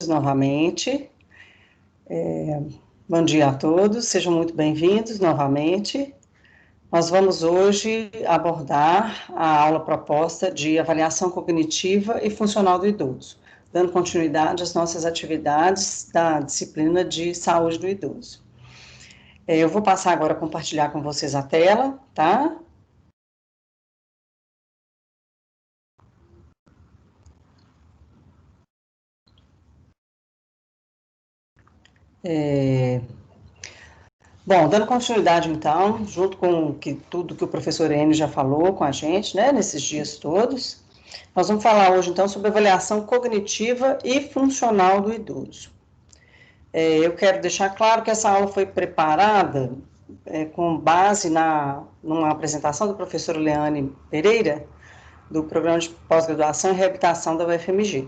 novamente. Bom dia a todos, sejam muito bem-vindos novamente. Nós vamos hoje abordar a aula proposta de avaliação cognitiva e funcional do idoso, dando continuidade às nossas atividades da disciplina de saúde do idoso. Eu vou passar agora a compartilhar com vocês a tela, tá? Bom, dando continuidade, então, junto com tudo que o professor Enio já falou com a gente, né, nesses dias todos, nós vamos falar hoje, então, sobre avaliação cognitiva e funcional do idoso. Eu quero deixar claro que essa aula foi preparada com base numa apresentação do professor Leane Pereira, do Programa de Pós-Graduação e Reabilitação da UFMG.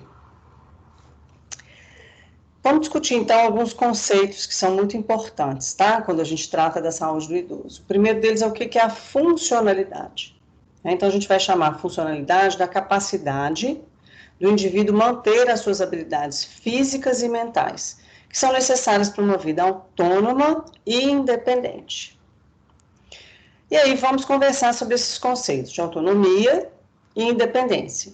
Vamos discutir, então, alguns conceitos que são muito importantes, tá? Quando a gente trata da saúde do idoso. O primeiro deles é o que é a funcionalidade. Então, a gente vai chamar a funcionalidade da capacidade do indivíduo manter as suas habilidades físicas e mentais, que são necessárias para uma vida autônoma e independente. E aí, vamos conversar sobre esses conceitos de autonomia e independência.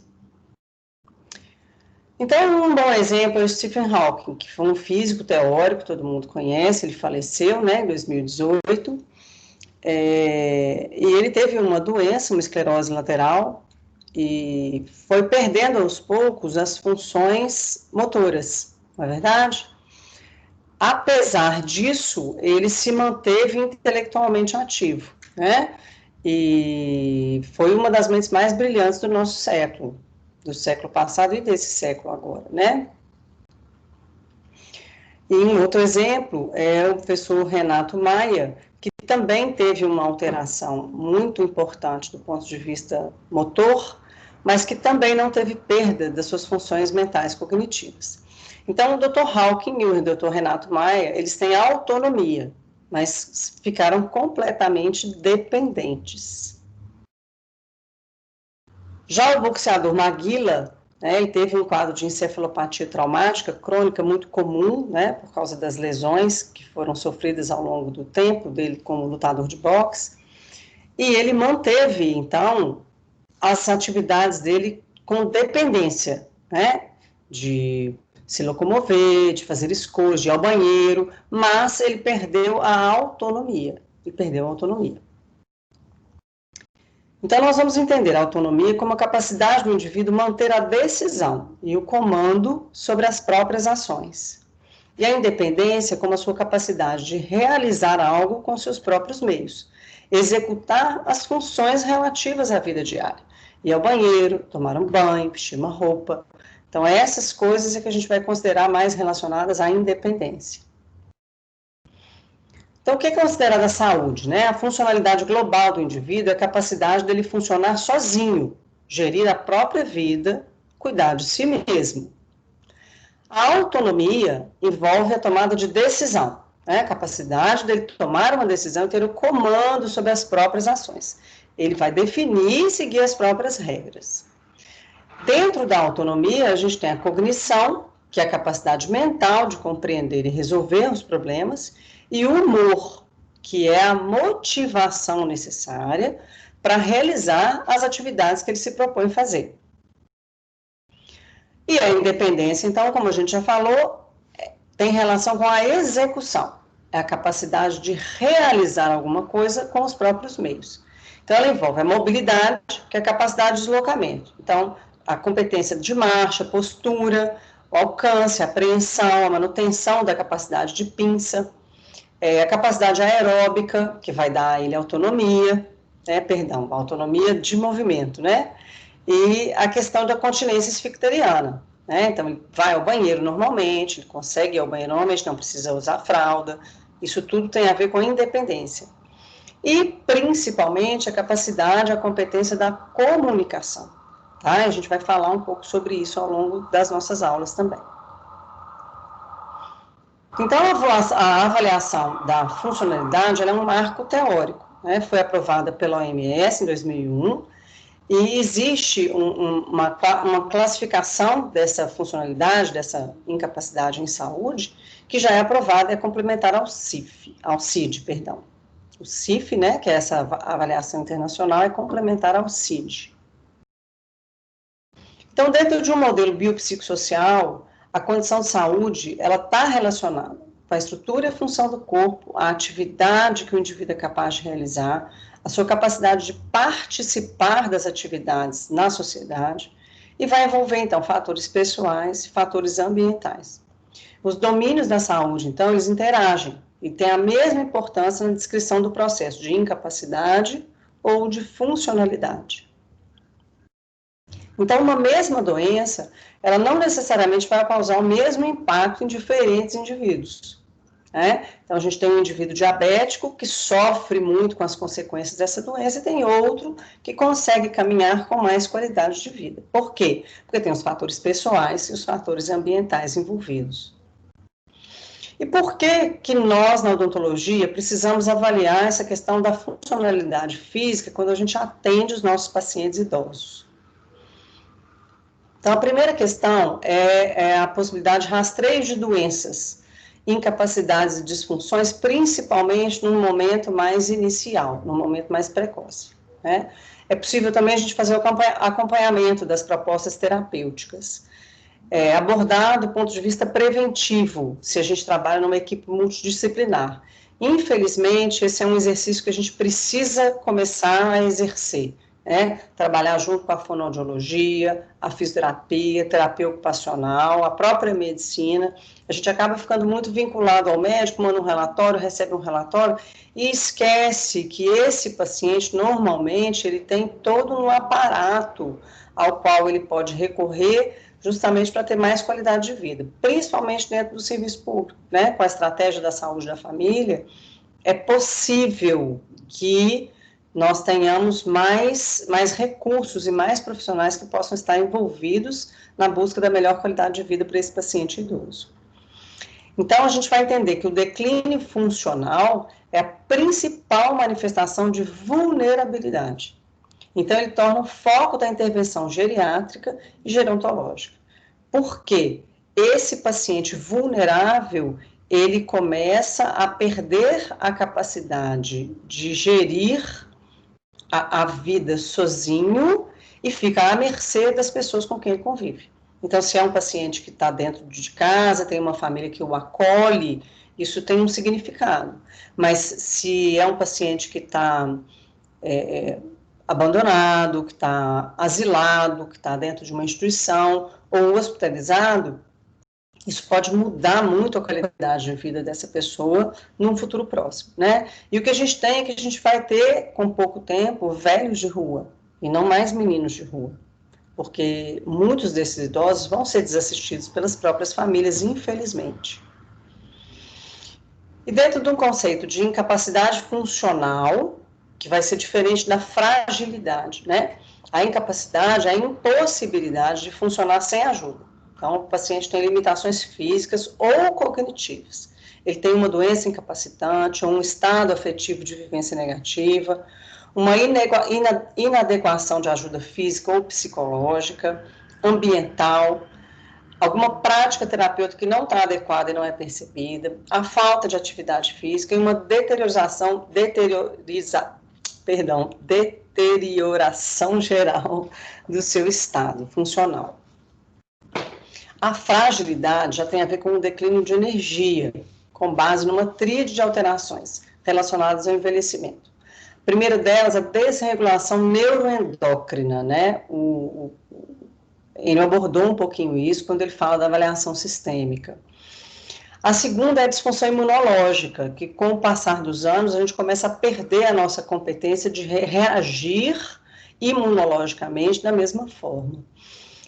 Então, um bom exemplo é o Stephen Hawking, que foi um físico teórico, todo mundo conhece, ele faleceu, né, em 2018, e ele teve uma doença, uma esclerose lateral, e foi perdendo aos poucos as funções motoras, não é verdade? Apesar disso, ele se manteve intelectualmente ativo, né, e foi uma das mentes mais brilhantes do nosso século, do século passado e desse século agora, né? E um outro exemplo é o professor Renato Maia, que também teve uma alteração muito importante do ponto de vista motor, mas que também não teve perda das suas funções mentais cognitivas. Então, o Dr. Hawking e o Dr. Renato Maia, eles têm autonomia, mas ficaram completamente dependentes. Já o boxeador Maguila, né, ele teve um quadro de encefalopatia traumática crônica muito comum, né, por causa das lesões que foram sofridas ao longo do tempo dele como lutador de boxe, e ele manteve, então, as atividades dele com dependência, né, de se locomover, de fazer escolhas, de ir ao banheiro, mas ele perdeu a autonomia, Então, nós vamos entender a autonomia como a capacidade do indivíduo manter a decisão e o comando sobre as próprias ações. E a independência como a sua capacidade de realizar algo com seus próprios meios, executar as funções relativas à vida diária, ir ao banheiro, tomar um banho, vestir uma roupa. Então, essas coisas é que a gente vai considerar mais relacionadas à independência. Então, o que é considerado a saúde, né? A funcionalidade global do indivíduo é a capacidade dele funcionar sozinho, gerir a própria vida, cuidar de si mesmo. A autonomia envolve a tomada de decisão, né? A capacidade dele tomar uma decisão e ter o comando sobre as próprias ações. Ele vai definir e seguir as próprias regras. Dentro da autonomia, a gente tem a cognição, que é a capacidade mental de compreender e resolver os problemas, e o humor, que é a motivação necessária para realizar as atividades que ele se propõe fazer. E a independência, então, como a gente já falou, tem relação com a execução, é a capacidade de realizar alguma coisa com os próprios meios. Então, ela envolve a mobilidade, que é a capacidade de deslocamento. Então, a competência de marcha, postura, o alcance, a apreensão, a manutenção da capacidade de pinça, a capacidade aeróbica, que vai dar a ele autonomia, autonomia de movimento, né? E a questão da continência esficteriana, né? Então, ele vai ao banheiro normalmente, ele consegue ir ao banheiro normalmente, não precisa usar fralda, isso tudo tem a ver com a independência. E, principalmente, a capacidade, a competência da comunicação, tá? A gente vai falar um pouco sobre isso ao longo das nossas aulas também. Então, a avaliação da funcionalidade ela é um marco teórico, né? Foi aprovada pela OMS em 2001 E existe uma classificação dessa funcionalidade, dessa incapacidade em saúde, que já é aprovada e é complementar ao CID, perdão. O CIF, né, que é essa avaliação internacional, é complementar ao CID. Então, dentro de um modelo biopsicossocial, a condição de saúde, ela está relacionada com a estrutura e a função do corpo, a atividade que o indivíduo é capaz de realizar, a sua capacidade de participar das atividades na sociedade, e vai envolver, então, fatores pessoais e fatores ambientais. Os domínios da saúde, então, eles interagem e têm a mesma importância na descrição do processo de incapacidade ou de funcionalidade. Então, uma mesma doença, ela não necessariamente vai causar o mesmo impacto em diferentes indivíduos. Né? Então, a gente tem um indivíduo diabético que sofre muito com as consequências dessa doença e tem outro que consegue caminhar com mais qualidade de vida. Por quê? Porque tem os fatores pessoais e os fatores ambientais envolvidos. E por que nós, na odontologia, precisamos avaliar essa questão da funcionalidade física quando a gente atende os nossos pacientes idosos? Então, a primeira questão é a possibilidade de rastreio de doenças, incapacidades e disfunções, principalmente no momento mais inicial, no momento mais precoce. Né? É possível também a gente fazer o acompanhamento das propostas terapêuticas, abordar do ponto de vista preventivo, se a gente trabalha numa equipe multidisciplinar. Infelizmente, esse é um exercício que a gente precisa começar a exercer. Trabalhar junto com a fonoaudiologia, a fisioterapia, terapia ocupacional, a própria medicina. A gente acaba ficando muito vinculado ao médico, manda um relatório, recebe um relatório e esquece que esse paciente, normalmente, ele tem todo um aparato ao qual ele pode recorrer justamente para ter mais qualidade de vida, principalmente dentro do serviço público, né? Com a estratégia da saúde da família, é possível que nós tenhamos mais recursos e mais profissionais que possam estar envolvidos na busca da melhor qualidade de vida para esse paciente idoso. Então, a gente vai entender que o declínio funcional é a principal manifestação de vulnerabilidade. Então, ele torna o foco da intervenção geriátrica e gerontológica. Por quê? Esse paciente vulnerável, ele começa a perder a capacidade de gerir a vida sozinho e fica à mercê das pessoas com quem ele convive. Então, se é um paciente que está dentro de casa, tem uma família que o acolhe, isso tem um significado. Mas se é um paciente que está abandonado, que está asilado, que está dentro de uma instituição ou hospitalizado, isso pode mudar muito a qualidade de vida dessa pessoa num futuro próximo, né? E o que a gente tem é que a gente vai ter, com pouco tempo, velhos de rua, e não mais meninos de rua, porque muitos desses idosos vão ser desassistidos pelas próprias famílias, infelizmente. E dentro de um conceito de incapacidade funcional, que vai ser diferente da fragilidade, né? A incapacidade, a impossibilidade de funcionar sem ajuda. Então, o paciente tem limitações físicas ou cognitivas. Ele tem uma doença incapacitante, ou um estado afetivo de vivência negativa, uma inadequação de ajuda física ou psicológica, ambiental, alguma prática terapêutica que não está adequada e não é percebida, a falta de atividade física e uma deterioração geral do seu estado funcional. A fragilidade já tem a ver com um declínio de energia, com base numa tríade de alterações relacionadas ao envelhecimento. A primeira delas, a desregulação neuroendócrina, né? Ele abordou um pouquinho isso quando ele fala da avaliação sistêmica. A segunda é a disfunção imunológica, que com o passar dos anos a gente começa a perder a nossa competência de reagir imunologicamente da mesma forma.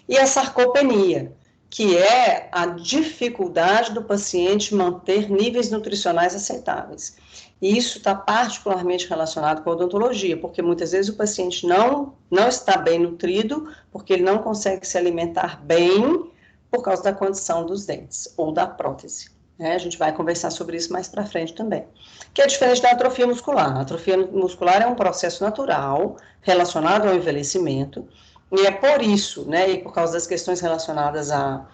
E a sarcopenia, que é a dificuldade do paciente manter níveis nutricionais aceitáveis. E isso está particularmente relacionado com a odontologia, porque muitas vezes o paciente não está bem nutrido, porque ele não consegue se alimentar bem por causa da condição dos dentes ou da prótese. A gente vai conversar sobre isso mais para frente também. Que é diferente da atrofia muscular. A atrofia muscular é um processo natural relacionado ao envelhecimento, e é por isso, né, e por causa das questões relacionadas à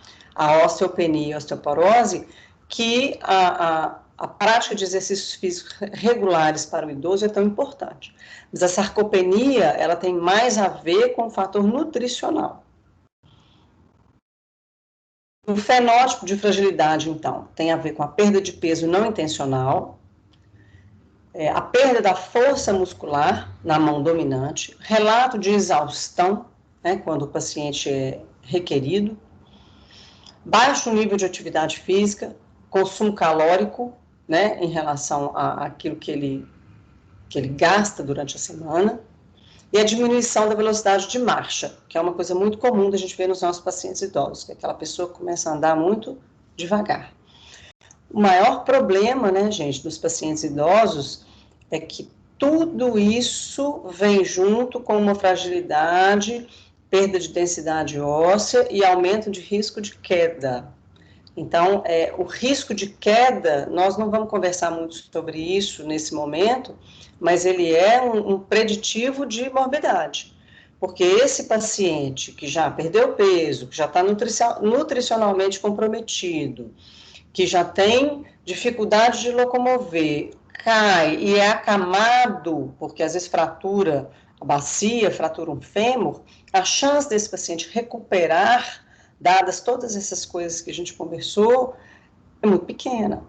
osteopenia e osteoporose, que a prática de exercícios físicos regulares para o idoso é tão importante. Mas a sarcopenia, ela tem mais a ver com o fator nutricional. O fenótipo de fragilidade, então, tem a ver com a perda de peso não intencional, a perda da força muscular na mão dominante, relato de exaustão, né, quando o paciente é requerido, baixo nível de atividade física, consumo calórico, né, em relação àquilo que ele gasta durante a semana, e a diminuição da velocidade de marcha, que é uma coisa muito comum da gente ver nos nossos pacientes idosos, que é aquela pessoa que começa a andar muito devagar. O maior problema, né, gente, dos pacientes idosos é que tudo isso vem junto com uma fragilidade, perda de densidade óssea e aumento de risco de queda. Então, o risco de queda, nós não vamos conversar muito sobre isso nesse momento, mas ele é um preditivo de morbidade. Porque esse paciente que já perdeu peso, que já está nutricionalmente comprometido, que já tem dificuldade de locomover, cai e é acamado, porque às vezes fratura a bacia, fratura um fêmur, a chance desse paciente recuperar, dadas todas essas coisas que a gente conversou, é muito pequena.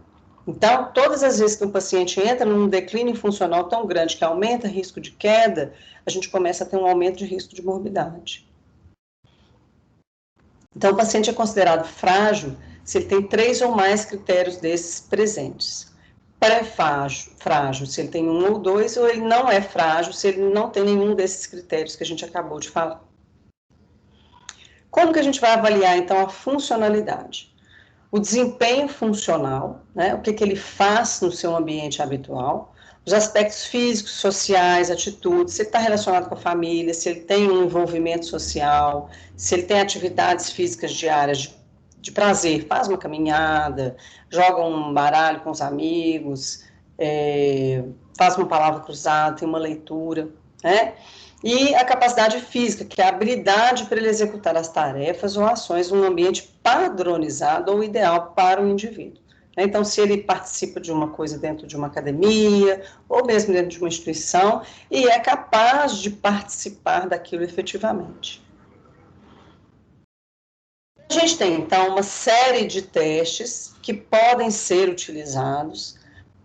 Então, todas as vezes que um paciente entra num declínio funcional tão grande que aumenta o risco de queda, a gente começa a ter um aumento de risco de morbidade. Então, o paciente é considerado frágil se ele tem 3 ou mais critérios desses presentes. Pré-frágil, se ele tem 1 ou 2, ou ele não é frágil se ele não tem nenhum desses critérios que a gente acabou de falar. Como que a gente vai avaliar, então, a funcionalidade? O desempenho funcional, né, o que ele faz no seu ambiente habitual, os aspectos físicos, sociais, atitudes, se ele está relacionado com a família, se ele tem um envolvimento social, se ele tem atividades físicas diárias de prazer, faz uma caminhada, joga um baralho com os amigos, faz uma palavra cruzada, tem uma leitura, né? E a capacidade física, que é a habilidade para ele executar as tarefas ou ações num ambiente padronizado ou ideal para o indivíduo. Então, se ele participa de uma coisa dentro de uma academia, ou mesmo dentro de uma instituição, e é capaz de participar daquilo efetivamente. A gente tem, então, uma série de testes que podem ser utilizados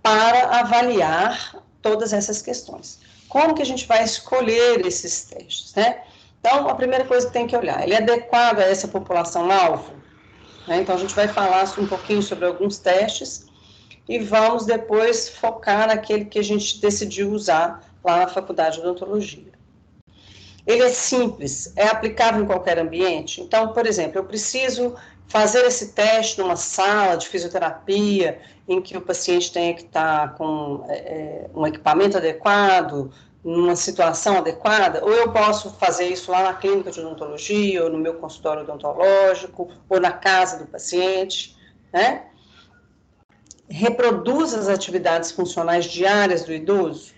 para avaliar todas essas questões. Como que a gente vai escolher esses testes, né? Então, a primeira coisa que tem que olhar, ele é adequado a essa população-alvo? Então, a gente vai falar um pouquinho sobre alguns testes e vamos depois focar naquele que a gente decidiu usar lá na Faculdade de Odontologia. Ele é simples, é aplicável em qualquer ambiente. Então, por exemplo, eu preciso fazer esse teste numa sala de fisioterapia em que o paciente tenha que estar com um equipamento adequado, numa situação adequada, ou eu posso fazer isso lá na clínica de odontologia, ou no meu consultório odontológico, ou na casa do paciente, né? Reproduz as atividades funcionais diárias do idoso.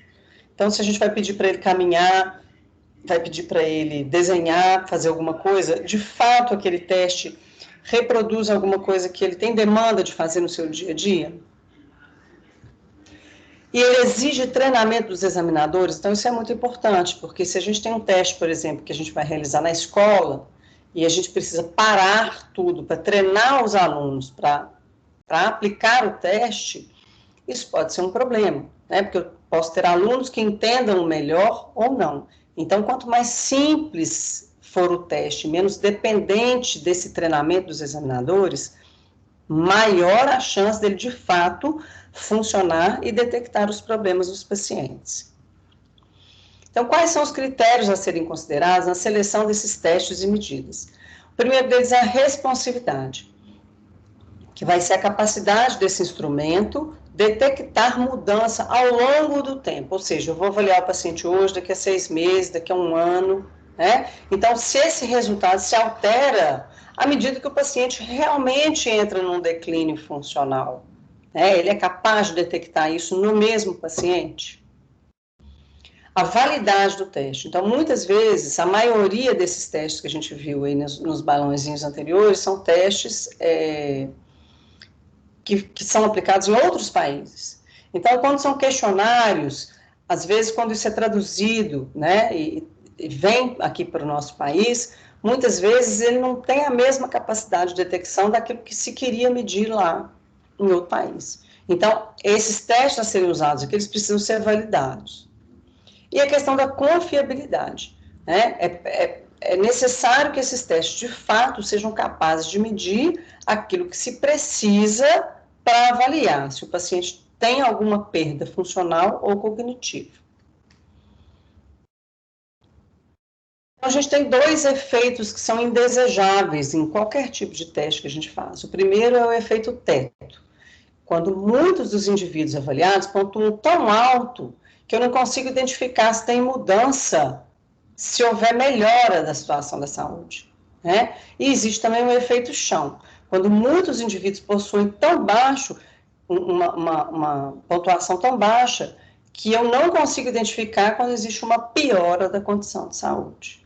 Então, se a gente vai pedir para ele caminhar, vai pedir para ele desenhar, fazer alguma coisa, de fato aquele teste reproduz alguma coisa que ele tem demanda de fazer no seu dia a dia? E ele exige treinamento dos examinadores, então isso é muito importante, porque se a gente tem um teste, por exemplo, que a gente vai realizar na escola, e a gente precisa parar tudo para treinar os alunos para aplicar o teste, isso pode ser um problema, né? Porque eu posso ter alunos que entendam melhor ou não. Então, quanto mais simples for o teste, menos dependente desse treinamento dos examinadores, maior a chance dele, de fato, funcionar e detectar os problemas dos pacientes. Então, quais são os critérios a serem considerados na seleção desses testes e medidas? O primeiro deles é a responsividade, que vai ser a capacidade desse instrumento detectar mudança ao longo do tempo, ou seja, eu vou avaliar o paciente hoje, daqui a 6 meses, daqui a 1 ano, né? Então, se esse resultado se altera à medida que o paciente realmente entra num declínio funcional. Ele é capaz de detectar isso no mesmo paciente? A validade do teste. Então, muitas vezes, a maioria desses testes que a gente viu aí nos balãozinhos anteriores são testes que são aplicados em outros países. Então, quando são questionários, às vezes, quando isso é traduzido, né, e vem aqui para o nosso país, muitas vezes ele não tem a mesma capacidade de detecção daquilo que se queria medir lá em outro país. Então, esses testes a serem usados aqui, eles precisam ser validados. E a questão da confiabilidade, né? É necessário que esses testes, de fato, sejam capazes de medir aquilo que se precisa para avaliar se o paciente tem alguma perda funcional ou cognitiva. A gente tem dois efeitos que são indesejáveis em qualquer tipo de teste que a gente faz. O primeiro é o efeito teto, quando muitos dos indivíduos avaliados pontuam tão alto que eu não consigo identificar se tem mudança, se houver melhora da situação da saúde, né? E existe também o efeito chão, quando muitos indivíduos possuem tão baixo, uma pontuação tão baixa, que eu não consigo identificar quando existe uma piora da condição de saúde.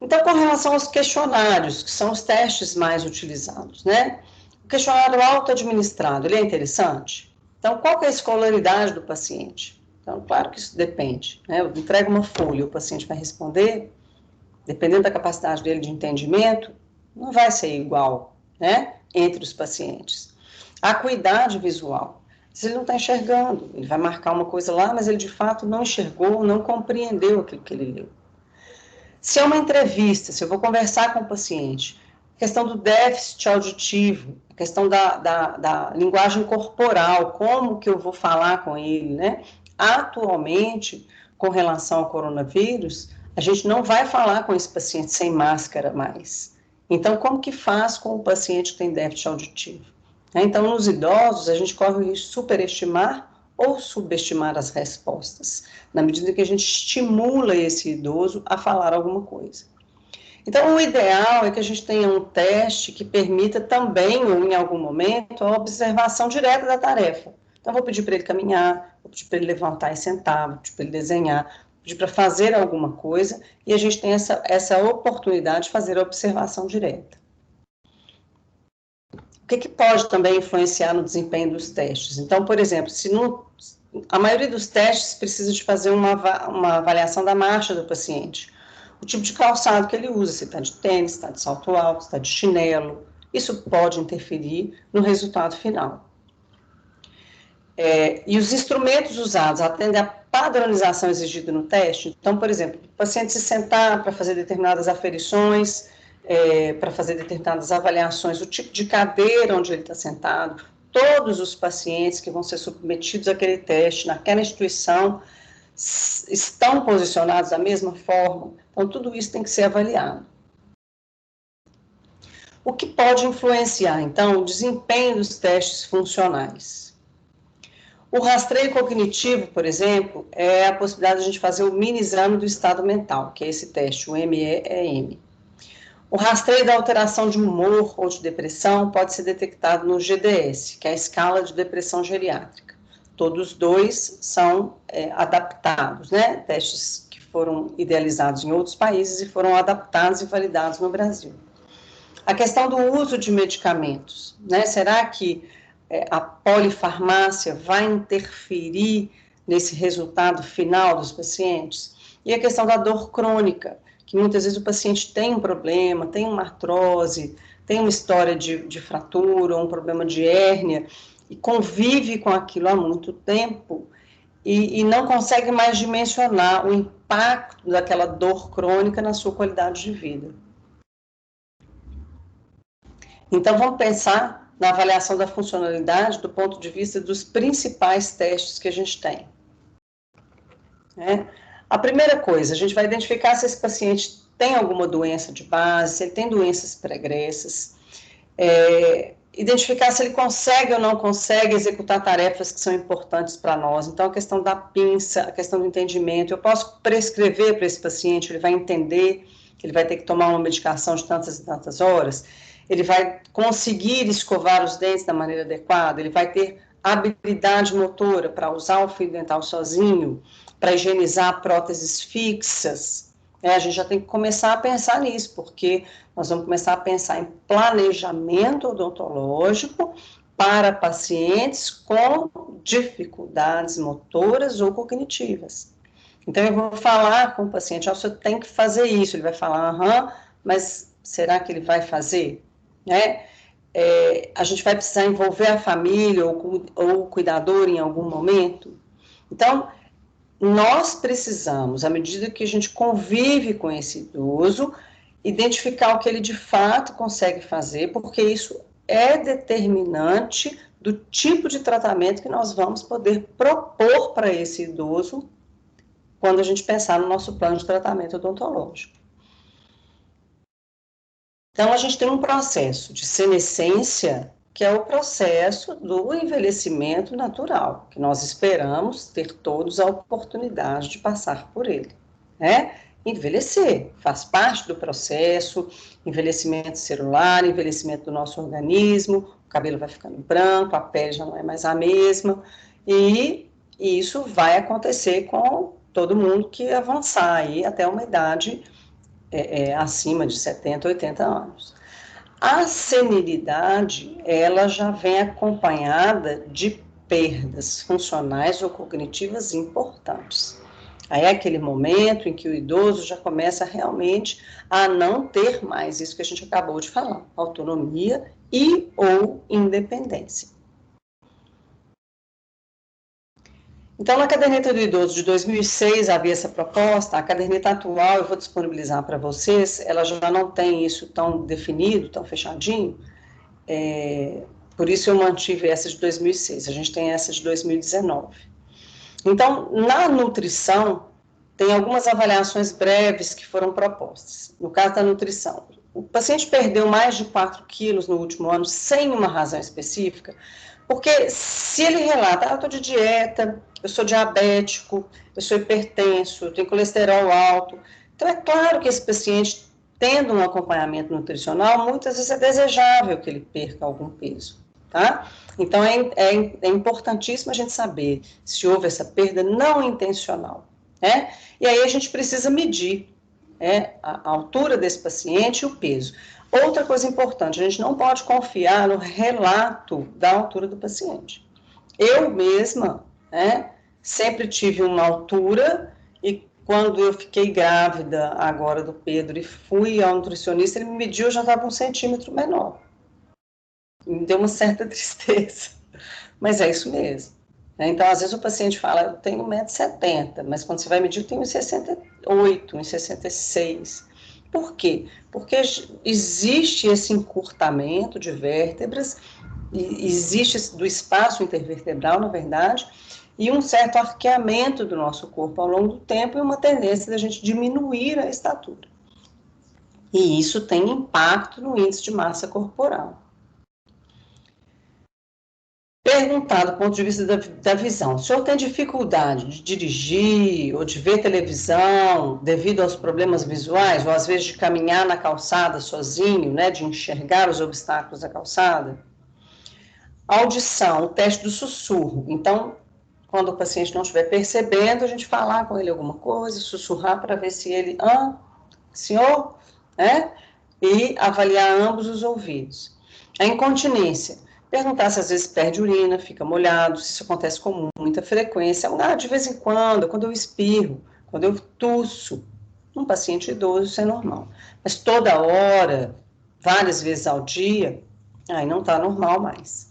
Então, com relação aos questionários, que são os testes mais utilizados, né? O questionário auto-administrado, ele é interessante? Então, qual que é a escolaridade do paciente? Então, claro que isso depende, né? Eu entrego uma folha, o paciente vai responder, dependendo da capacidade dele de entendimento, não vai ser igual, né? Entre os pacientes. A acuidade visual, se ele não está enxergando, ele vai marcar uma coisa lá, mas ele de fato não enxergou, não compreendeu aquilo que ele leu. Se é uma entrevista, se eu vou conversar com o paciente, a questão do déficit auditivo, a questão da linguagem corporal, como que eu vou falar com ele, né? Atualmente, com relação ao coronavírus, a gente não vai falar com esse paciente sem máscara mais. Então, como que faz com o paciente que tem déficit auditivo? Então, nos idosos, a gente corre o risco de superestimar ou subestimar as respostas, na medida que a gente estimula esse idoso a falar alguma coisa. Então, o ideal é que a gente tenha um teste que permita também, ou em algum momento, a observação direta da tarefa. Então, vou pedir para ele caminhar, vou pedir para ele levantar e sentar, vou pedir para ele desenhar, vou pedir para fazer alguma coisa, e a gente tem essa oportunidade de fazer a observação direta. O que pode também influenciar no desempenho dos testes? Então, por exemplo, a maioria dos testes precisa de fazer uma avaliação da marcha do paciente, o tipo de calçado que ele usa, se está de tênis, se está de salto alto, se está de chinelo, isso pode interferir no resultado final. E os instrumentos usados atendem à padronização exigida no teste. Então, por exemplo, o paciente se sentar para fazer determinadas aferições, para fazer determinadas avaliações, o tipo de cadeira onde ele está sentado, todos os pacientes que vão ser submetidos àquele teste, naquela instituição, estão posicionados da mesma forma. Então, tudo isso tem que ser avaliado. O que pode influenciar, então, o desempenho dos testes funcionais? O rastreio cognitivo, por exemplo, é a possibilidade de a gente fazer o mini exame do estado mental, que é esse teste, o MEEM. O rastreio da alteração de humor ou de depressão pode ser detectado no GDS, que é a escala de depressão geriátrica. Todos dois são adaptados, né? Testes que foram idealizados em outros países e foram adaptados e validados no Brasil. A questão do uso de medicamentos, né? Será que a polifarmácia vai interferir nesse resultado final dos pacientes? E a questão da dor crônica, que muitas vezes o paciente tem um problema, tem uma artrose, tem uma história de fratura, um problema de hérnia, e convive com aquilo há muito tempo, e não consegue mais dimensionar o impacto daquela dor crônica na sua qualidade de vida. Então, vamos pensar na avaliação da funcionalidade do ponto de vista dos principais testes que a gente tem. A primeira coisa, a gente vai identificar se esse paciente tem alguma doença de base, se ele tem doenças pregressas, identificar se ele consegue ou não consegue executar tarefas que são importantes para nós. Então, a questão da pinça, a questão do entendimento, eu posso prescrever para esse paciente, ele vai entender ele vai ter que tomar uma medicação de tantas e tantas horas, ele vai conseguir escovar os dentes da maneira adequada, ele vai ter habilidade motora para usar o fio dental sozinho, para higienizar próteses fixas. A gente já tem que começar a pensar nisso, porque nós vamos começar a pensar em planejamento odontológico para pacientes com dificuldades motoras ou cognitivas. Então, eu vou falar com o paciente, você tem que fazer isso, ele vai falar, aham, mas será que ele vai fazer? A gente vai precisar envolver a família ou o cuidador em algum momento. Então, nós precisamos, à medida que a gente convive com esse idoso, identificar o que ele de fato consegue fazer, porque isso é determinante do tipo de tratamento que nós vamos poder propor para esse idoso quando a gente pensar no nosso plano de tratamento odontológico. Então, a gente tem um processo de senescência, que é o processo do envelhecimento natural, que nós esperamos ter todos a oportunidade de passar por ele, Envelhecer faz parte do processo, envelhecimento celular, envelhecimento do nosso organismo, o cabelo vai ficando branco, a pele já não é mais a mesma, e isso vai acontecer com todo mundo que avançar aí até uma idade acima de 70, 80 anos. A senilidade, ela já vem acompanhada de perdas funcionais ou cognitivas importantes. Aí é aquele momento em que o idoso já começa realmente a não ter mais isso que a gente acabou de falar, autonomia e ou independência. Então, na caderneta do idoso de 2006 havia essa proposta, a caderneta atual eu vou disponibilizar para vocês, ela já não tem isso tão definido, tão fechadinho, por isso eu mantive essa de 2006, a gente tem essa de 2019. Então, na nutrição, tem algumas avaliações breves que foram propostas. No caso da nutrição, o paciente perdeu mais de 4 quilos no último ano sem uma razão específica, porque se ele relata, eu estou de dieta, eu sou diabético, eu sou hipertenso, eu tenho colesterol alto, então é claro que esse paciente, tendo um acompanhamento nutricional, muitas vezes é desejável que ele perca algum peso, tá? Então é importantíssimo a gente saber se houve essa perda não intencional, E aí a gente precisa medir a altura desse paciente e o peso. Outra coisa importante, a gente não pode confiar no relato da altura do paciente. Eu mesma, sempre tive uma altura e quando eu fiquei grávida agora do Pedro e fui ao nutricionista, ele me mediu, eu já estava 1 centímetro menor. Me deu uma certa tristeza, mas é isso mesmo. Então, às vezes o paciente fala, eu tenho 1,70 m, mas quando você vai medir, eu tenho 1,68 m, 1,66 m. Por quê? Porque existe esse encurtamento de vértebras, existe do espaço intervertebral, na verdade, e um certo arqueamento do nosso corpo ao longo do tempo e uma tendência da gente diminuir a estatura. E isso tem impacto no índice de massa corporal. Perguntar do ponto de vista da visão, o senhor tem dificuldade de dirigir ou de ver televisão devido aos problemas visuais, ou às vezes de caminhar na calçada sozinho, de enxergar os obstáculos da calçada? Audição, o teste do sussurro. Então, quando o paciente não estiver percebendo, a gente falar com ele alguma coisa, sussurrar para ver se ele, senhor, E avaliar ambos os ouvidos. A incontinência. Perguntar se às vezes perde urina, fica molhado, se isso acontece com muita frequência. De vez em quando eu espirro, quando eu tuço. Um paciente idoso, isso é normal. Mas toda hora, várias vezes ao dia, aí não está normal mais.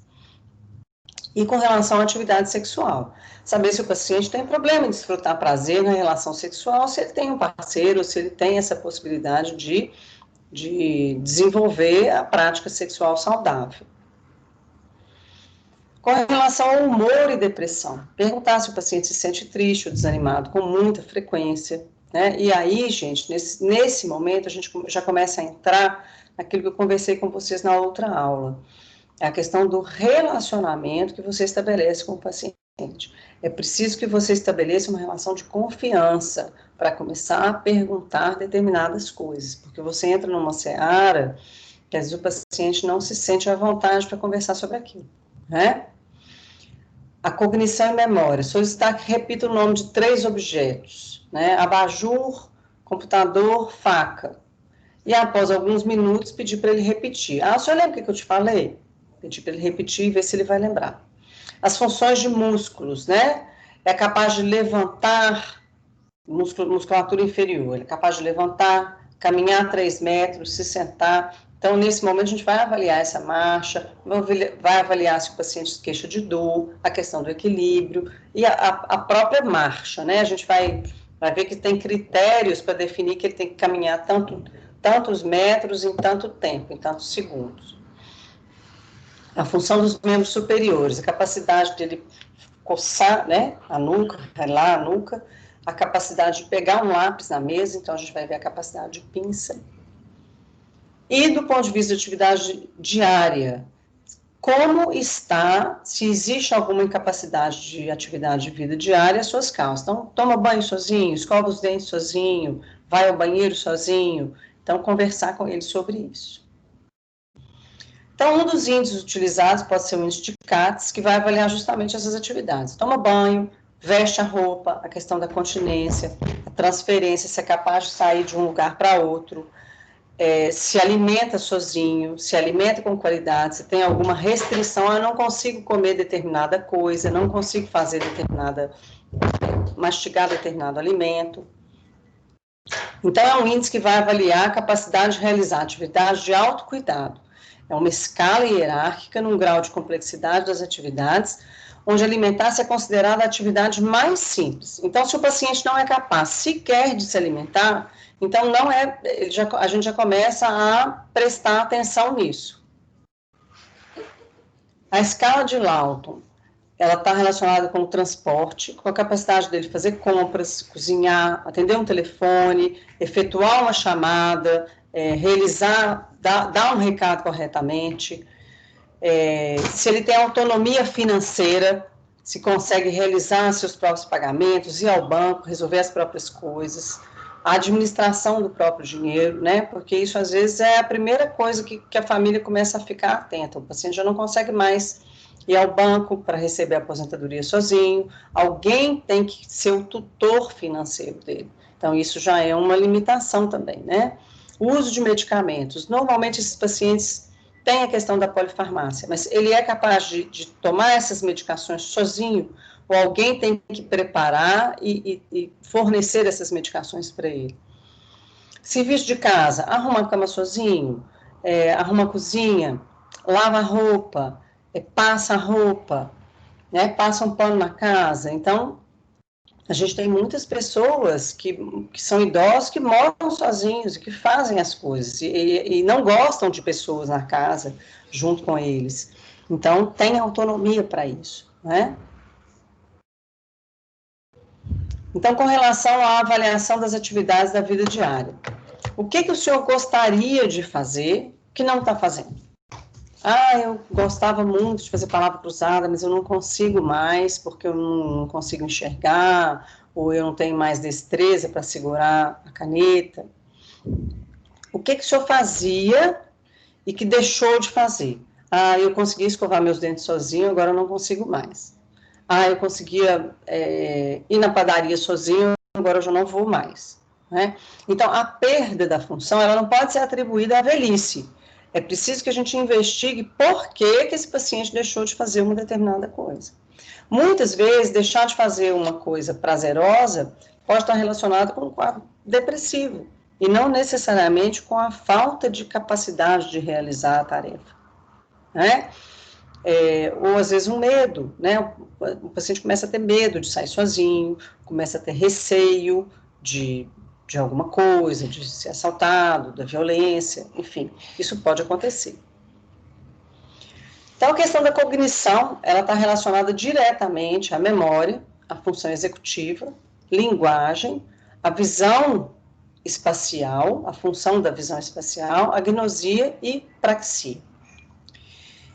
E com relação à atividade sexual, saber se o paciente tem problema em desfrutar prazer na relação sexual, se ele tem um parceiro, se ele tem essa possibilidade de desenvolver a prática sexual saudável. Com relação ao humor e depressão, perguntar se o paciente se sente triste ou desanimado com muita frequência, E aí, gente, nesse momento, a gente já começa a entrar naquilo que eu conversei com vocês na outra aula. É a questão do relacionamento que você estabelece com o paciente. É preciso que você estabeleça uma relação de confiança para começar a perguntar determinadas coisas, porque você entra numa seara que às vezes o paciente não se sente à vontade para conversar sobre aquilo, né? A cognição e memória. Solicitar que repita o nome de 3 objetos, né? Abajur, computador, faca. E após alguns minutos, pedir para ele repetir. Ah, o senhor lembra o que eu te falei? Pedir para ele repetir e ver se ele vai lembrar. As funções de músculos, né? É capaz de levantar, musculatura inferior, ele é capaz de levantar, caminhar 3 metros, se sentar. Então, nesse momento, a gente vai avaliar essa marcha, vai avaliar se o paciente se queixa de dor, a questão do equilíbrio e a própria marcha, né? A gente vai ver que tem critérios para definir que ele tem que caminhar tantos metros em tanto tempo, em tantos segundos. A função dos membros superiores, a capacidade dele coçar, né, a nuca, relar a nuca, a capacidade de pegar um lápis na mesa, então a gente vai ver a capacidade de pinça. E do ponto de vista de atividade diária, como está, se existe alguma incapacidade de atividade de vida diária, as suas causas. Então, toma banho sozinho, escova os dentes sozinho, vai ao banheiro sozinho, então conversar com ele sobre isso. Então, um dos índices utilizados pode ser o índice de CATS, que vai avaliar justamente essas atividades. Toma banho, veste a roupa, a questão da continência, a transferência, se é capaz de sair de um lugar para outro, se alimenta sozinho, se alimenta com qualidade, se tem alguma restrição, eu não consigo comer determinada coisa, não consigo fazer mastigar determinado alimento. Então, é um índice que vai avaliar a capacidade de realizar atividades de autocuidado. É uma escala hierárquica num grau de complexidade das atividades, onde alimentar-se é considerada a atividade mais simples. Então, se o paciente não é capaz sequer de se alimentar, então a gente já começa a prestar atenção nisso. A escala de Lawton, ela está relacionada com o transporte, com a capacidade dele fazer compras, cozinhar, atender um telefone, efetuar uma chamada, dar um recado corretamente, se ele tem autonomia financeira, se consegue realizar seus próprios pagamentos, ir ao banco, resolver as próprias coisas, a administração do próprio dinheiro, né? Porque isso às vezes é a primeira coisa que a família começa a ficar atenta. O paciente já não consegue mais ir ao banco para receber a aposentadoria sozinho, alguém tem que ser o tutor financeiro dele. Então, isso já é uma limitação também, né? O uso de medicamentos. Normalmente, esses pacientes têm a questão da polifarmácia, mas ele é capaz de tomar essas medicações sozinho, ou alguém tem que preparar e fornecer essas medicações para ele. Serviço de casa, arruma a cama sozinho, arruma a cozinha, lava a roupa, passa a roupa, né, passa um pano na casa. Então, a gente tem muitas pessoas que são idosos que moram sozinhos e que fazem as coisas e não gostam de pessoas na casa junto com eles. Então, tem autonomia para isso, né? Então, com relação à avaliação das atividades da vida diária, o que o senhor gostaria de fazer que não está fazendo? Ah, eu gostava muito de fazer palavra cruzada, mas eu não consigo mais, porque eu não consigo enxergar, ou eu não tenho mais destreza para segurar a caneta. O que o senhor fazia e que deixou de fazer? Ah, eu conseguia escovar meus dentes sozinho, agora eu não consigo mais. Ah, eu conseguia ir na padaria sozinho, agora eu já não vou mais. Né? Então, a perda da função, ela não pode ser atribuída à velhice. É preciso que a gente investigue por que esse paciente deixou de fazer uma determinada coisa. Muitas vezes, deixar de fazer uma coisa prazerosa pode estar relacionado com um quadro depressivo, e não necessariamente com a falta de capacidade de realizar a tarefa. Né? Ou às vezes um medo, né? O paciente começa a ter medo de sair sozinho, começa a ter receio de alguma coisa, de ser assaltado, da violência, enfim, isso pode acontecer. Então, a questão da cognição, ela está relacionada diretamente à memória, à função executiva, linguagem, à visão espacial, a função da visão espacial, agnosia e praxia.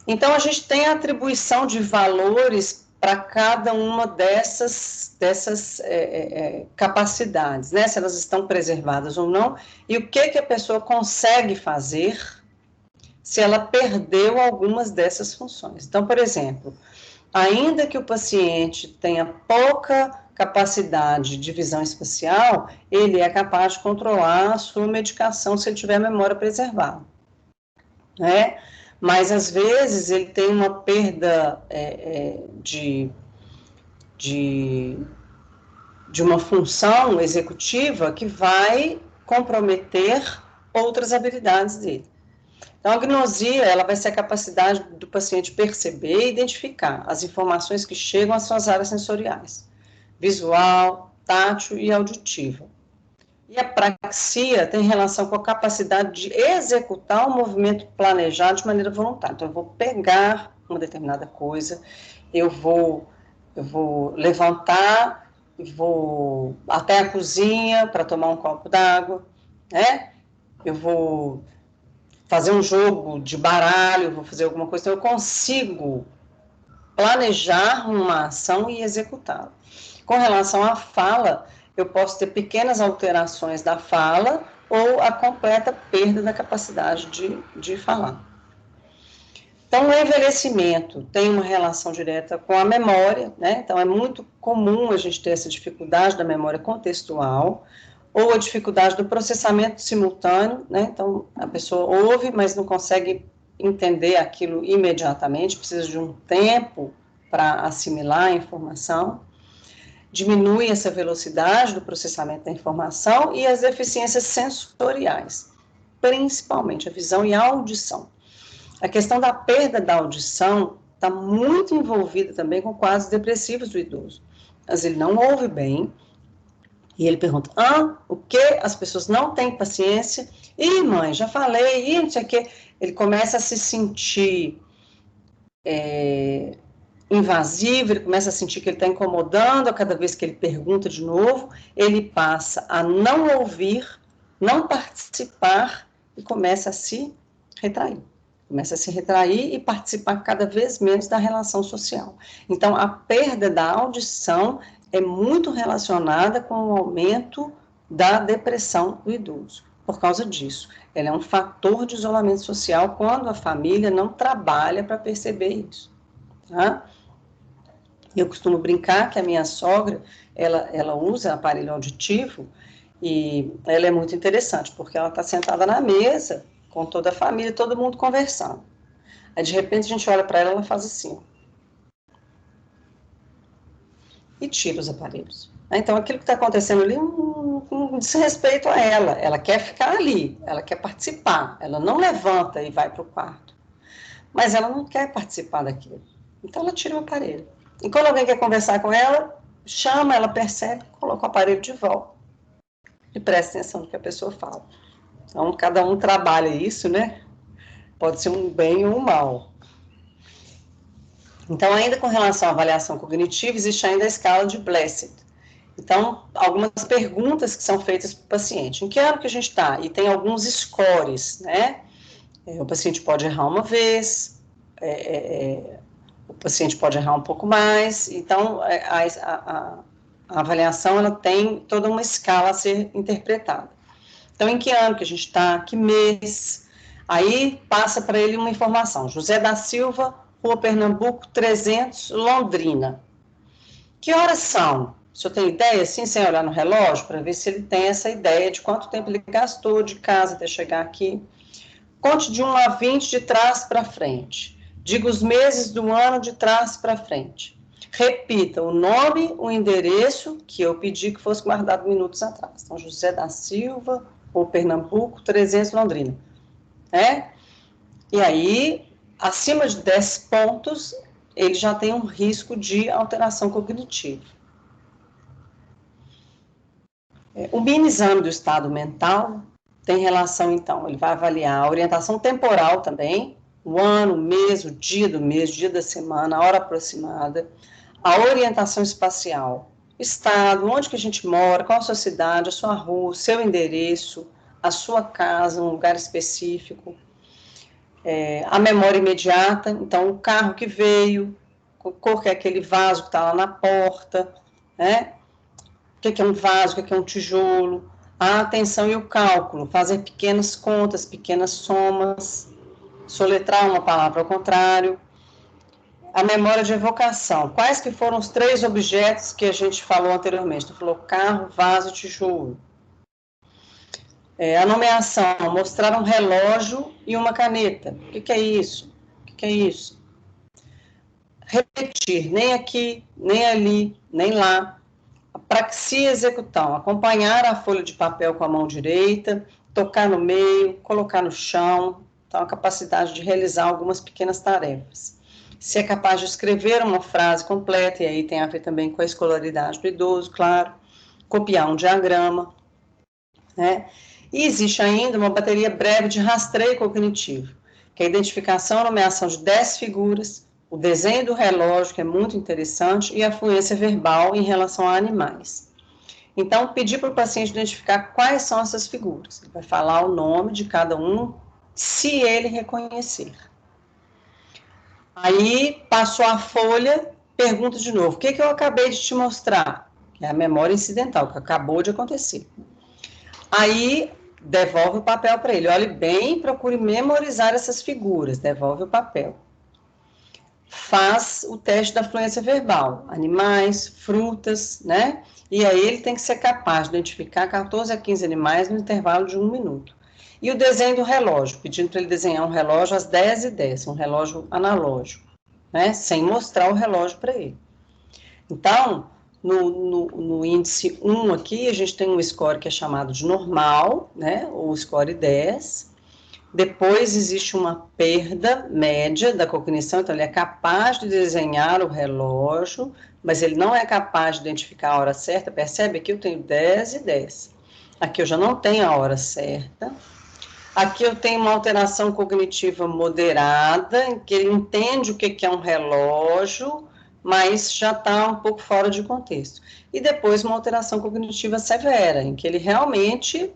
Então, a gente tem a atribuição de valores para cada uma dessas capacidades, né? Se elas estão preservadas ou não, e o que a pessoa consegue fazer se ela perdeu algumas dessas funções. Então, por exemplo, ainda que o paciente tenha pouca capacidade de visão espacial, ele é capaz de controlar a sua medicação se ele tiver a memória preservada, né? Mas, às vezes, ele tem uma perda de uma função executiva que vai comprometer outras habilidades dele. Então, a gnosia, ela vai ser a capacidade do paciente perceber e identificar as informações que chegam às suas áreas sensoriais, visual, tátil e auditiva. E a praxia tem relação com a capacidade de executar o movimento planejado de maneira voluntária. Então, eu vou pegar uma determinada coisa, eu vou levantar, vou até a cozinha para tomar um copo d'água, né? Eu vou fazer um jogo de baralho, vou fazer alguma coisa, então eu consigo planejar uma ação e executá-la. Com relação à fala, eu posso ter pequenas alterações da fala ou a completa perda da capacidade de falar. Então, o envelhecimento tem uma relação direta com a memória, né? Então, é muito comum a gente ter essa dificuldade da memória contextual ou a dificuldade do processamento simultâneo, né? Então, a pessoa ouve, mas não consegue entender aquilo imediatamente, precisa de um tempo para assimilar a informação. Diminui essa velocidade do processamento da informação e as deficiências sensoriais, principalmente a visão e a audição. A questão da perda da audição está muito envolvida também com quadros depressivos do idoso. Mas ele não ouve bem, e ele pergunta, o quê? As pessoas não têm paciência? Ih, mãe, já falei, não sei o quê. Ele começa a se sentir invasivo, ele começa a sentir que ele está incomodando a cada vez que ele pergunta de novo, ele passa a não ouvir, não participar e começa a se retrair. Começa a se retrair e participar cada vez menos da relação social. Então, a perda da audição é muito relacionada com o aumento da depressão do idoso. Por causa disso, ela é um fator de isolamento social quando a família não trabalha para perceber isso. Tá? Eu costumo brincar que a minha sogra, ela usa aparelho auditivo e ela é muito interessante, porque ela está sentada na mesa com toda a família, todo mundo conversando. Aí, de repente, a gente olha para ela, ela faz assim, e tira os aparelhos. Então, aquilo que está acontecendo ali, um desrespeito a ela quer ficar ali, ela quer participar, ela não levanta e vai para o quarto, mas ela não quer participar daquilo, então ela tira o aparelho. E quando alguém quer conversar com ela, chama, ela percebe, coloca o aparelho de volta e presta atenção no que a pessoa fala. Então, cada um trabalha isso, né? Pode ser um bem ou um mal. Então, ainda com relação à avaliação cognitiva, existe ainda a escala de Blessed. Então, algumas perguntas que são feitas para o paciente. Em que ano que a gente está? E tem alguns scores, né? O paciente pode errar uma vez, o paciente pode errar um pouco mais. Então, a avaliação, ela tem toda uma escala a ser interpretada. Então, em que ano que a gente está? Que mês? Aí, passa para ele uma informação. José da Silva, Rua Pernambuco, 300, Londrina. Que horas são? O senhor tem ideia, assim, sem olhar no relógio, para ver se ele tem essa ideia de quanto tempo ele gastou de casa até chegar aqui? Conte de 1 a 20 de trás para frente. Diga os meses do ano de trás para frente. Repita o nome, o endereço, que eu pedi que fosse guardado minutos atrás. Então, José da Silva, ou Pernambuco, 300, Londrina. E aí, acima de 10 pontos, ele já tem um risco de alteração cognitiva. O mini exame do estado mental tem relação, então, ele vai avaliar a orientação temporal também, o ano, o mês, o dia da semana, a hora aproximada, a orientação espacial, estado, onde que a gente mora, qual a sua cidade, a sua rua, o seu endereço, a sua casa, um lugar específico, a memória imediata, então o carro que veio, cor que é aquele vaso que está lá na porta, né? O que é um vaso, o que é um tijolo, a atenção e o cálculo, fazer pequenas contas, pequenas somas, soletrar uma palavra ao contrário. A memória de evocação, quais que foram os 3 objetos que a gente falou anteriormente? Tu falou carro, vaso, tijolo. A nomeação, mostrar um relógio e uma caneta. O que é isso? O que é isso? Repetir, nem aqui, nem ali, nem lá. A praxia execução, acompanhar a folha de papel com a mão direita, tocar no meio, colocar no chão. Então, a capacidade de realizar algumas pequenas tarefas. Se é capaz de escrever uma frase completa, e aí tem a ver também com a escolaridade do idoso, claro. Copiar um diagrama, né? E existe ainda uma bateria breve de rastreio cognitivo, que é a identificação e nomeação de 10 figuras, o desenho do relógio, que é muito interessante, e a fluência verbal em relação a animais. Então, pedir para o paciente identificar quais são essas figuras. Ele vai falar o nome de cada um, se ele reconhecer. Aí, passou a folha, pergunta de novo, o que eu acabei de te mostrar? Que é a memória incidental, que acabou de acontecer. Aí, devolve o papel para ele. Olhe bem, procure memorizar essas figuras. Devolve o papel. Faz o teste da fluência verbal. Animais, frutas, né? E aí ele tem que ser capaz de identificar 14 a 15 animais no intervalo de 1 minuto. E o desenho do relógio, pedindo para ele desenhar um relógio às 10h10, um relógio analógico, né? Sem mostrar o relógio para ele. Então, no índice 1 aqui, a gente tem um score que é chamado de normal, né, ou score 10. Depois existe uma perda média da cognição, então ele é capaz de desenhar o relógio, mas ele não é capaz de identificar a hora certa. Percebe? Aqui eu tenho 10 e 10. Aqui eu já não tenho a hora certa. Aqui eu tenho uma alteração cognitiva moderada, em que ele entende o que é um relógio, mas já está um pouco fora de contexto. E depois uma alteração cognitiva severa, em que ele realmente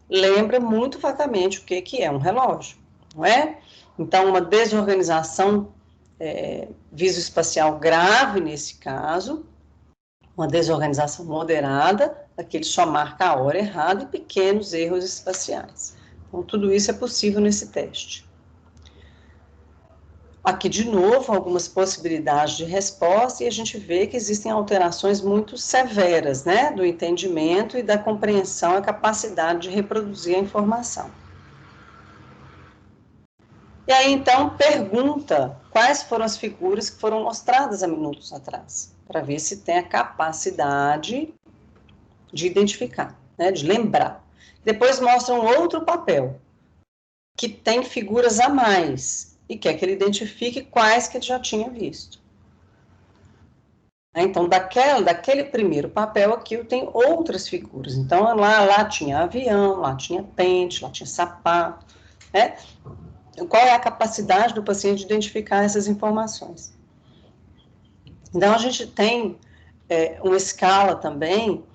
lembra muito vagamente o que é um relógio, não é? Então, uma desorganização visoespacial grave nesse caso, uma desorganização moderada, aquele só marca a hora errada e pequenos erros espaciais. Então, tudo isso é possível nesse teste. Aqui, de novo, algumas possibilidades de resposta, e a gente vê que existem alterações muito severas, né, do entendimento e da compreensão, a capacidade de reproduzir a informação. E aí, então, pergunta quais foram as figuras que foram mostradas há minutos atrás, para ver se tem a capacidade de identificar, né, de lembrar. Depois mostra um outro papel, que tem figuras a mais, e quer que ele identifique quais que ele já tinha visto. Então, daquele primeiro papel aqui, eu tenho outras figuras. Então, lá tinha avião, lá tinha pente, lá tinha sapato, né? Qual é a capacidade do paciente de identificar essas informações? Então, a gente tem uma escala também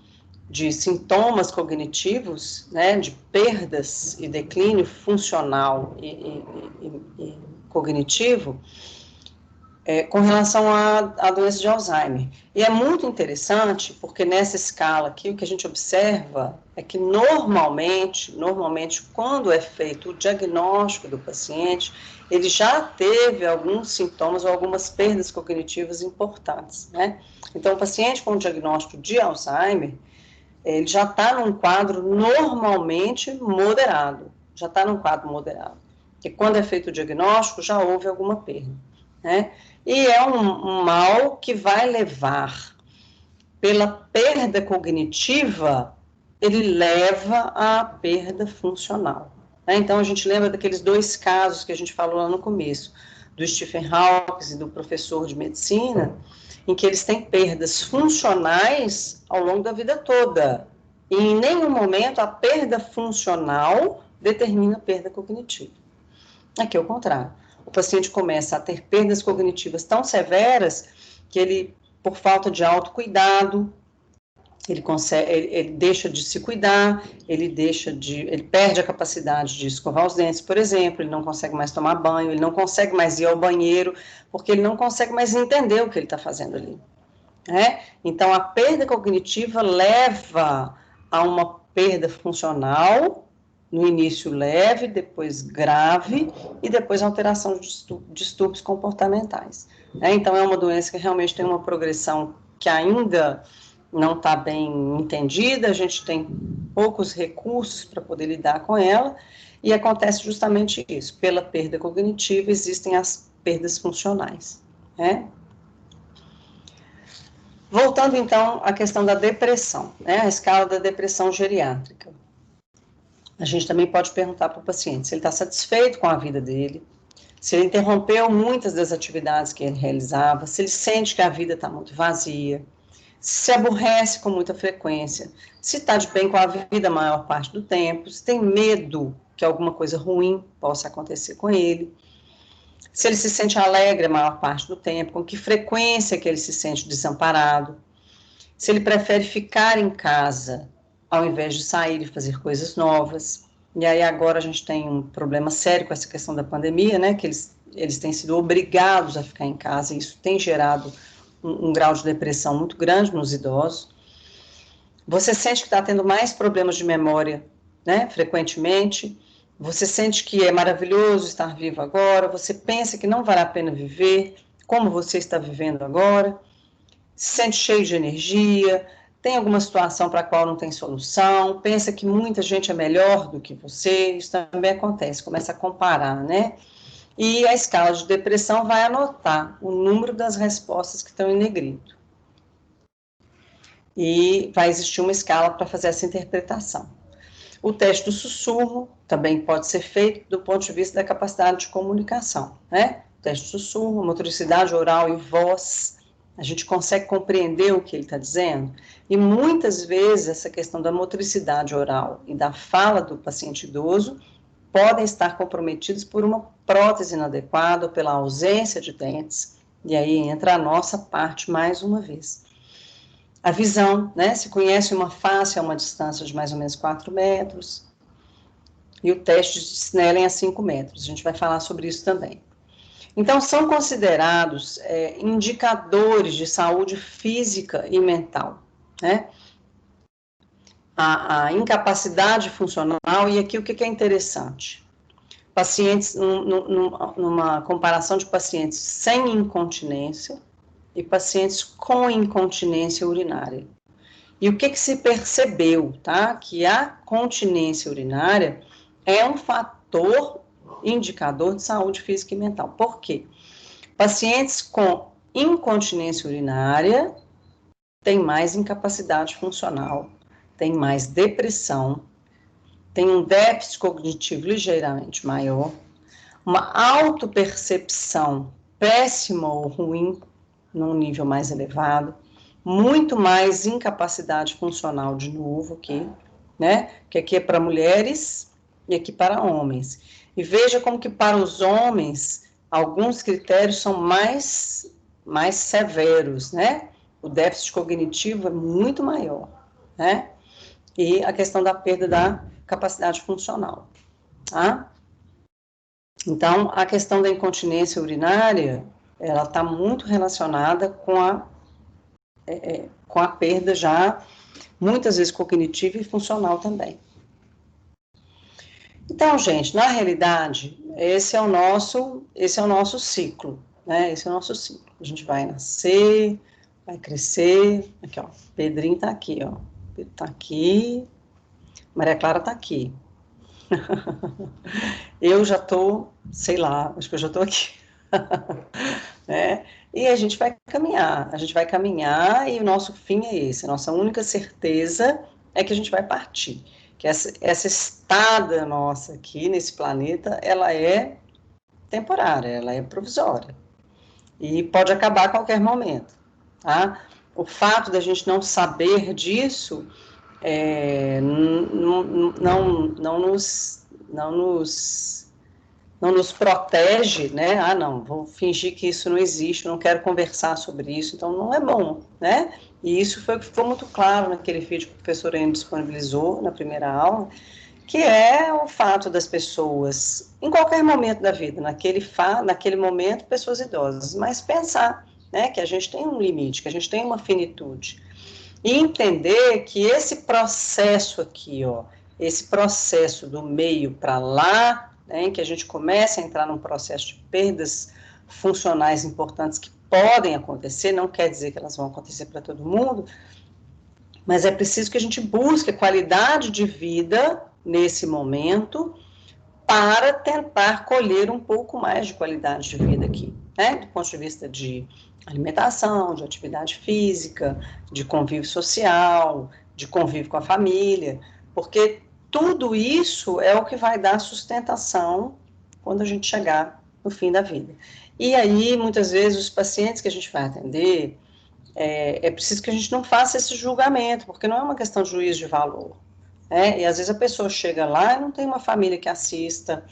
de sintomas cognitivos, né, de perdas e declínio funcional e cognitivo, com relação à doença de Alzheimer. E é muito interessante, porque nessa escala aqui, o que a gente observa é que normalmente, quando é feito o diagnóstico do paciente, ele já teve alguns sintomas ou algumas perdas cognitivas importantes, né? Então, o paciente com diagnóstico de Alzheimer, ele já está num quadro normalmente moderado, já está num quadro moderado. Porque quando é feito o diagnóstico, já houve alguma perda, né? E é um mal que vai levar, pela perda cognitiva, ele leva à perda funcional, né? Então, a gente lembra daqueles 2 casos que a gente falou lá no começo, do Stephen Hawking e do professor de medicina, em que eles têm perdas funcionais ao longo da vida toda. E em nenhum momento a perda funcional determina a perda cognitiva. Aqui é o contrário. O paciente começa a ter perdas cognitivas tão severas que ele, por falta de autocuidado, ele deixa de se cuidar, ele perde a capacidade de escovar os dentes, por exemplo, ele não consegue mais tomar banho, ele não consegue mais ir ao banheiro, porque ele não consegue mais entender o que ele está fazendo ali. Né? Então, a perda cognitiva leva a uma perda funcional, no início leve, depois grave, e depois alteração de distúrbios comportamentais. Né? Então, é uma doença que realmente tem uma progressão que ainda não está bem entendida, a gente tem poucos recursos para poder lidar com ela, e acontece justamente isso. Pela perda cognitiva, existem as perdas funcionais. Né? Voltando, então, à questão da depressão, né, a escala da depressão geriátrica. A gente também pode perguntar para o paciente se ele está satisfeito com a vida dele, se ele interrompeu muitas das atividades que ele realizava, se ele sente que a vida está muito vazia, se aborrece com muita frequência, se está de bem com a vida a maior parte do tempo, se tem medo que alguma coisa ruim possa acontecer com ele, se ele se sente alegre a maior parte do tempo, com que frequência que ele se sente desamparado, se ele prefere ficar em casa ao invés de sair e fazer coisas novas. E aí agora a gente tem um problema sério com essa questão da pandemia, né, que eles têm sido obrigados a ficar em casa, e isso tem gerado um grau de depressão muito grande nos idosos. Você sente que está tendo mais problemas de memória, né, frequentemente. Você sente que é maravilhoso estar vivo agora, você pensa que não vale a pena viver como você está vivendo agora, se sente cheio de energia, tem alguma situação para a qual não tem solução, pensa que muita gente é melhor do que você, isso também acontece, começa a comparar, né? E a escala de depressão vai anotar o número das respostas que estão em negrito. E vai existir uma escala para fazer essa interpretação. O teste do sussurro também pode ser feito do ponto de vista da capacidade de comunicação, né? O teste do sussurro, motricidade oral e voz, a gente consegue compreender o que ele está dizendo, e muitas vezes essa questão da motricidade oral e da fala do paciente idoso podem estar comprometidos por uma prótese inadequada ou pela ausência de dentes, e aí entra a nossa parte mais uma vez. A visão, né, se conhece uma face a uma distância de mais ou menos 4 metros, e o teste de Snellen a 5 metros, a gente vai falar sobre isso também. Então, são considerados indicadores de saúde física e mental, né? A incapacidade funcional, e aqui o que é interessante? Pacientes, numa comparação de pacientes sem incontinência e pacientes com incontinência urinária. E o que se percebeu, tá? Que a continência urinária é um fator indicador de saúde física e mental. Por quê? Pacientes com incontinência urinária têm mais incapacidade funcional, têm mais depressão, têm um déficit cognitivo ligeiramente maior, uma autopercepção péssima ou ruim, num nível mais elevado, muito mais incapacidade funcional de novo aqui, né? Que aqui é para mulheres e aqui para homens. E veja como que para os homens alguns critérios são mais severos, né? O déficit cognitivo é muito maior, né? E a questão da perda da capacidade funcional, tá? Então, a questão da incontinência urinária, ela está muito relacionada com a perda já, muitas vezes cognitiva e funcional também. Então, gente, na realidade, esse é o nosso ciclo, né? Esse é o nosso ciclo. A gente vai nascer, vai crescer. Aqui, ó, Pedrinho tá aqui, ó. Pedro tá aqui. Maria Clara tá aqui. Eu já tô, sei lá, acho que eu já tô aqui. Né? E a gente vai caminhar e o nosso fim é esse. A nossa única certeza é que a gente vai partir. Que essa estada nossa aqui nesse planeta, ela é temporária, ela é provisória. E pode acabar a qualquer momento, tá? O fato da gente não saber disso não nos protege, né? Não, vou fingir que isso não existe, não quero conversar sobre isso, então não é bom, né? E isso foi o que ficou muito claro naquele vídeo que o professor Enio disponibilizou na primeira aula, que é o fato das pessoas, em qualquer momento da vida, naquele momento, pessoas idosas, mas pensar, né, que a gente tem um limite, que a gente tem uma finitude, e entender que esse processo aqui, ó, esse processo do meio para lá, né, em que a gente começa a entrar num processo de perdas funcionais importantes que podem acontecer, não quer dizer que elas vão acontecer para todo mundo, mas é preciso que a gente busque qualidade de vida nesse momento para tentar colher um pouco mais de qualidade de vida aqui, né? Do ponto de vista de alimentação, de atividade física, de convívio social, de convívio com a família, porque tudo isso é o que vai dar sustentação quando a gente chegar no fim da vida. E aí, muitas vezes, os pacientes que a gente vai atender, é preciso que a gente não faça esse julgamento, porque não é uma questão de juízo de valor, né? E às vezes a pessoa chega lá e não tem uma família que assista,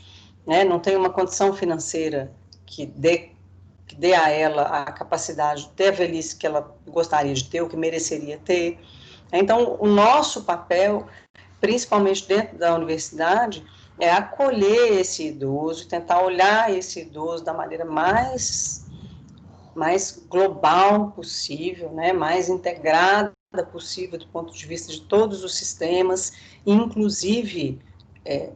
né? Não tem uma condição financeira que dê a ela a capacidade de ter a velhice que ela gostaria de ter, ou que mereceria ter. Então, o nosso papel, principalmente dentro da universidade, é acolher esse idoso, tentar olhar esse idoso da maneira mais global possível, né, mais integrada possível do ponto de vista de todos os sistemas, inclusive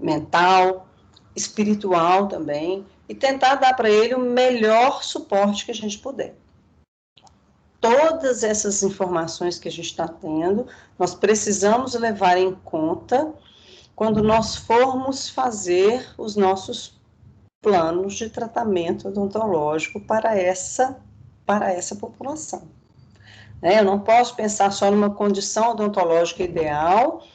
mental, espiritual também, e tentar dar para ele o melhor suporte que a gente puder. Todas essas informações que a gente está tendo, nós precisamos levar em conta quando nós formos fazer os nossos planos de tratamento odontológico para essa população. Eu não posso pensar só numa condição odontológica ideal,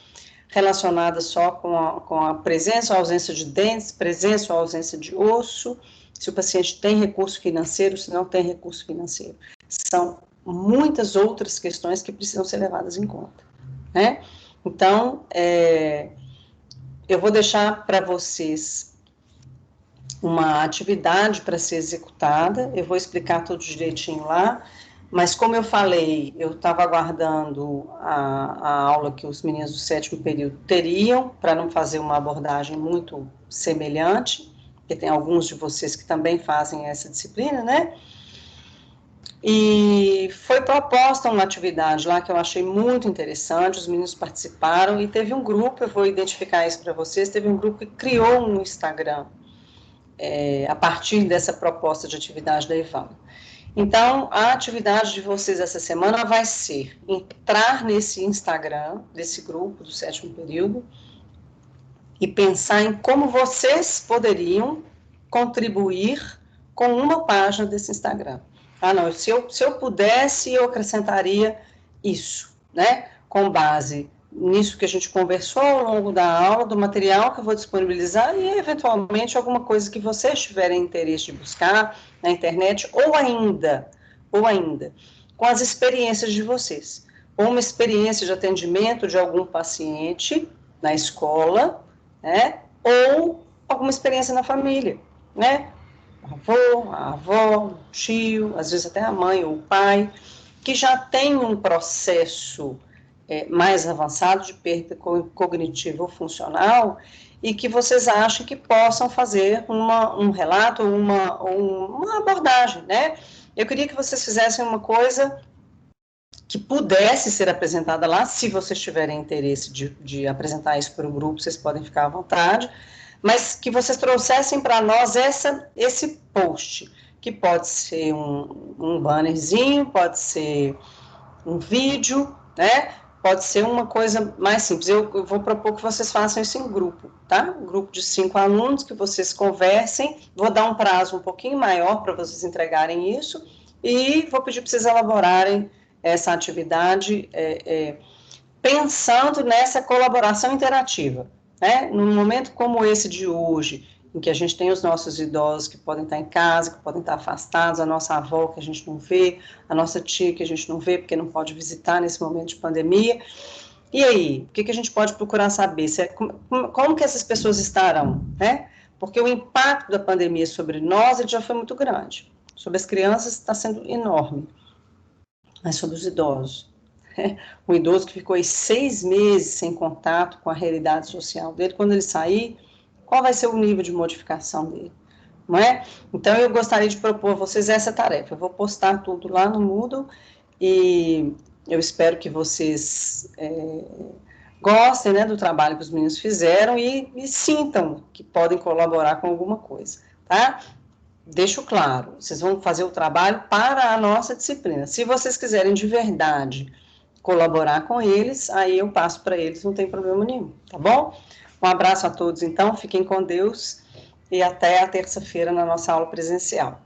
relacionada só com a presença ou ausência de dentes, presença ou ausência de osso, se o paciente tem recurso financeiro, se não tem recurso financeiro. São muitas outras questões que precisam ser levadas em conta, né? Então, eu vou deixar para vocês uma atividade para ser executada, eu vou explicar tudo direitinho lá, mas como eu falei, eu estava aguardando a aula que os meninos do 7º período teriam, para não fazer uma abordagem muito semelhante, porque tem alguns de vocês que também fazem essa disciplina, né? E foi proposta uma atividade lá que eu achei muito interessante, os meninos participaram, e teve um grupo, eu vou identificar isso para vocês, teve um grupo que criou um Instagram, a partir dessa proposta de atividade da Evandro. Então, a atividade de vocês essa semana vai ser entrar nesse Instagram, desse grupo do 7º período, e pensar em como vocês poderiam contribuir com uma página desse Instagram. Não, se eu pudesse, eu acrescentaria isso, né? Com base nisso que a gente conversou ao longo da aula, do material que eu vou disponibilizar e, eventualmente, alguma coisa que vocês tiverem interesse de buscar na internet, ou ainda, com as experiências de vocês. Ou uma experiência de atendimento de algum paciente na escola, né? Ou alguma experiência na família, né? Avô, a avó, o tio, às vezes até a mãe ou o pai, que já tem um processo mais avançado de perda cognitiva ou funcional e que vocês acham que possam fazer um relato ou uma abordagem, né? Eu queria que vocês fizessem uma coisa que pudesse ser apresentada lá, se vocês tiverem interesse de apresentar isso para o grupo, vocês podem ficar à vontade, mas que vocês trouxessem para nós esse post, que pode ser um bannerzinho, pode ser um vídeo, né? Pode ser uma coisa mais simples. Eu vou propor que vocês façam isso em grupo, tá? Um grupo de 5 alunos, que vocês conversem. Vou dar um prazo um pouquinho maior para vocês entregarem isso e vou pedir para vocês elaborarem essa atividade pensando nessa colaboração interativa, né? Num momento como esse de hoje, em que a gente tem os nossos idosos que podem estar em casa, que podem estar afastados, a nossa avó que a gente não vê, a nossa tia que a gente não vê porque não pode visitar nesse momento de pandemia. E aí, o que a gente pode procurar saber? Como que essas pessoas estarão, né? Porque o impacto da pandemia sobre nós já foi muito grande. Sobre as crianças está sendo enorme, mas sobre os idosos, Um idoso que ficou aí 6 meses sem contato com a realidade social dele, quando ele sair, qual vai ser o nível de modificação dele? Não é? Então, eu gostaria de propor a vocês essa tarefa. Eu vou postar tudo lá no Moodle e eu espero que vocês gostem, né, do trabalho que os meninos fizeram e sintam que podem colaborar com alguma coisa, tá? Deixo claro, vocês vão fazer o trabalho para a nossa disciplina. Se vocês quiserem de verdade colaborar com eles, aí eu passo para eles, não tem problema nenhum, tá bom? Um abraço a todos, então, fiquem com Deus e até a terça-feira na nossa aula presencial.